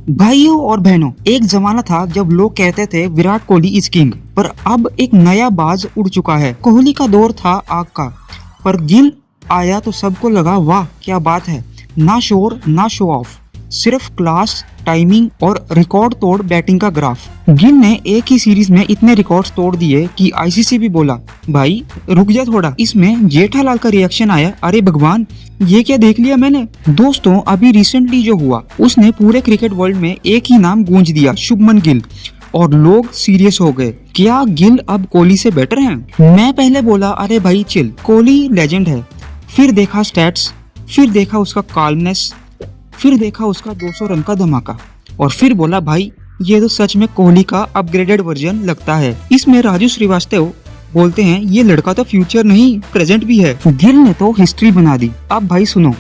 भाइयों और बहनों, एक जमाना था जब लोग कहते थे विराट कोहली इज किंग, पर अब एक नया बाज उड़ चुका है। कोहली का दौर था आग का, पर गिल आया तो सबको लगा वाह क्या बात है। ना शोर ना शो ऑफ, सिर्फ क्लास, टाइमिंग और रिकॉर्ड तोड़ बैटिंग का ग्राफ। गिल ने एक ही सीरीज में इतने रिकॉर्ड्स तोड़ दिए कि आईसीसी भी बोला भाई रुक जा थोड़ा। इसमें जेठालाल का रिएक्शन आया, अरे भगवान ये क्या देख लिया मैंने। दोस्तों अभी रिसेंटली जो हुआ उसने पूरे क्रिकेट वर्ल्ड में एक ही नाम गूंज दिया, शुभमन गिल, और लोग सीरियस हो गए। क्या गिल अब कोहली से बेटर हैं? मैं पहले बोला अरे भाई चिल, कोहली लेजेंड है, फिर देखा स्टैट्स, फिर देखा उसका काल्मनेस, फिर देखा उसका 200 रन का धमाका, और फिर बोला भाई ये तो सच में कोहली का अपग्रेडेड वर्जन लगता है। इसमें राजू श्रीवास्तव बोलते हैं ये लड़का तो फ्यूचर नहीं प्रेजेंट भी है। गिल ने तो हिस्ट्री बना दी। अब भाई सुनो,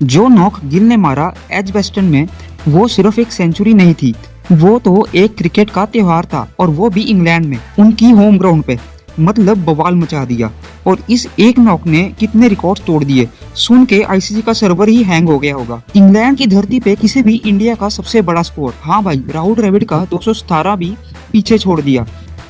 जो नॉक गिल ने मारा एजबेस्टन में वो सिर्फ एक सेंचुरी नहीं थी, वो तो एक क्रिकेट का त्योहार था, और वो भी इंग्लैंड में उनकी होम ग्राउंड पे। मतलब बवाल मचा दिया। और इस एक नॉक ने कितने रिकॉर्ड तोड़ दिए, सुन के आईसीसी का सर्वर ही हैंग हो गया होगा। इंग्लैंड की धरती पे किसी भी इंडिया का सबसे बड़ा स्कोर, हाँ भाई राहुल द्रविड़ का 217 भी पीछे छोड़ दिया।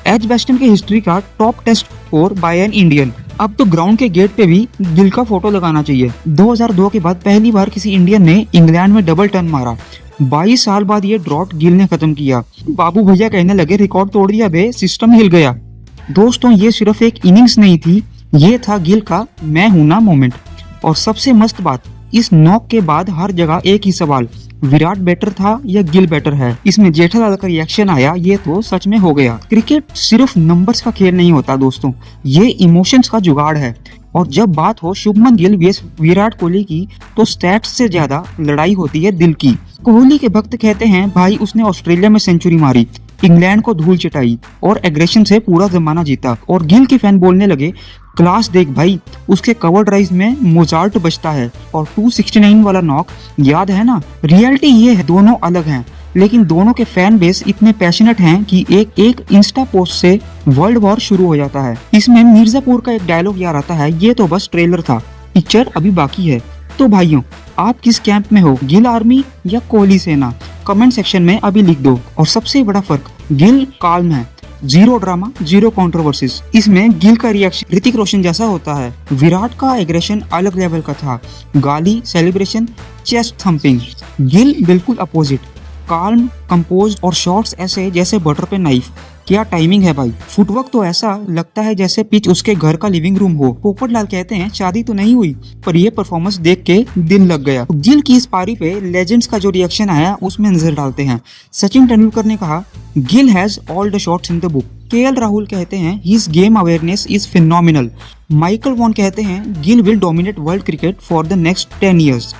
एजबेस्टन की हिस्ट्री का top test score by an Indian. अब तो ग्राउंड के गेट पे भी गिल का फोटो लगाना चाहिए। 2002 के बाद पहली बार किसी इंडियन ने इंग्लैंड में डबल टर्न मारा। 22 साल बाद ये ड्रॉट गिल ने खत्म किया। बाबू भैया कहने लगे रिकॉर्ड तोड़ दिया बे, सिस्टम हिल गया। दोस्तों ये सिर्फ एक इनिंग्स नहीं थी, ये था गिल का मैं हूं ना मोमेंट। और सबसे मस्त बात, इस नॉक के बाद हर जगह एक ही सवाल, विराट बेटर था या गिल बेटर है। इसमें जेठालाल का रिएक्शन आया, ये तो सच में हो गया। क्रिकेट सिर्फ नंबर्स का खेल नहीं होता दोस्तों, ये इमोशंस का जुगाड़ है। और जब बात हो शुभमन गिल vs विराट कोहली की, तो स्टैट्स से ज्यादा लड़ाई होती है दिल की। कोहली के भक्त कहते हैं भाई उसने ऑस्ट्रेलिया में सेंचुरी मारी, इंग्लैंड को धूल चटाई और एग्रेशन से पूरा जमाना जीता। और गिल के फैन बोलने लगे क्लास देख भाई, उसके कवर ड्राइव में मोजार्ट बजता है। और 269 वाला नॉक याद है ना। रियलिटी ये है दोनों अलग हैं, लेकिन दोनों के फैन बेस इतने पैशनेट हैं कि एक इंस्टा पोस्ट से वर्ल्ड वॉर शुरू हो जाता है। इसमें मिर्जापुर का एक डायलॉग याद आता है, ये तो बस ट्रेलर था, पिक्चर अभी बाकी है। तो भाइयों आप किस कैंप में हो, गिल आर्मी या कोहली सेना? कमेंट सेक्शन में अभी लिख दो। और सबसे बड़ा फर्क, गिल काल्म है, जीरो ड्रामा जीरो कंट्रोवर्सीज। इसमें गिल का रिएक्शन ऋतिक रोशन जैसा होता है, विराट का एग्रेशन अलग लेवल का था, गाली, सेलिब्रेशन, चेस्ट थम्पिंग। गिल बिल्कुल अपोजिट, काल्म, कंपोज और शॉट्स ऐसे जैसे बटर पे नाइफ। क्या टाइमिंग है भाई, फुटवर्क तो ऐसा लगता है जैसे पिच उसके घर का लिविंग रूम हो। पोपटलाल कहते हैं शादी तो नहीं हुई, पर ये परफॉर्मेंस देख के दिल लग गया। गिल की इस पारी पे लेजेंड्स का जो रिएक्शन आया उसमें नजर डालते हैं। सचिन तेंदुलकर ने कहा Gill has all the shots in the book. KL Rahul कहते हैं his game awareness is phenomenal. Michael Vaughan कहते हैं Gill will dominate world cricket for the next 10 years।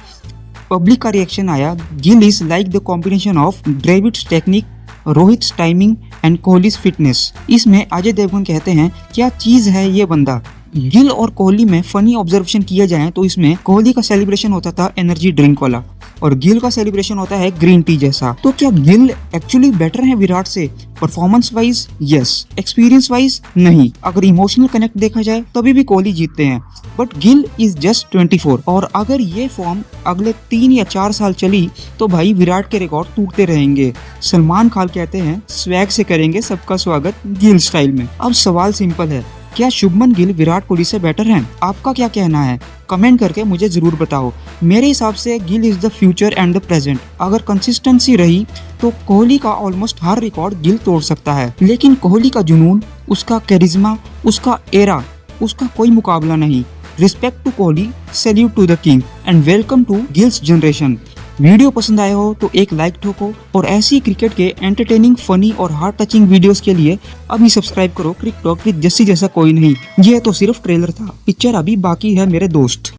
Public का रिएक्शन आया, Gill is like the combination of Dravids technique, Rohit timing and Kohli's fitness. इसमें अजय देवगन कहते हैं क्या चीज है ये बंदा। गिल और कोहली में फनी ऑब्जर्वेशन किया जाए तो इसमें कोहली का सेलिब्रेशन होता था एनर्जी ड्रिंक वाला, और गिल का सेलिब्रेशन होता है ग्रीन टी जैसा। तो क्या गिल एक्चुअली बेटर है विराट से? Performance wise yes, experience wise नहीं। अगर इमोशनल कनेक्ट देखा जाए तभी भी कोहली जीतते हैं, बट गिल इज जस्ट 24। और अगर ये फॉर्म अगले 3 या 4 साल चली तो भाई विराट के रिकॉर्ड टूटते रहेंगे। सलमान खान कहते हैं स्वैग से करेंगे सबका स्वागत गिल स्टाइल में। अब सवाल सिंपल है, क्या शुभमन गिल विराट कोहली से बेटर हैं? आपका क्या कहना है? कमेंट करके मुझे जरूर बताओ। मेरे हिसाब से Gill is the future and the present. अगर कंसिस्टेंसी रही तो कोहली का ऑलमोस्ट हर रिकॉर्ड गिल तोड़ सकता है, लेकिन कोहली का जुनून, उसका कैरिज्मा, उसका एरा, उसका कोई मुकाबला नहीं। Respect to Kohli, salute to the king and welcome to Gill's generation. Video पसंद आया हो तो एक लाइक ठोको, और ऐसी क्रिकेट के एंटरटेनिंग, फनी और हार्ट टचिंग वीडियोस के लिए अभी सब्सक्राइब करो क्रिक टॉक विद जस्सी जैसा कोई नहीं। यह तो सिर्फ ट्रेलर था, पिक्चर अभी बाकी है मेरे दोस्त।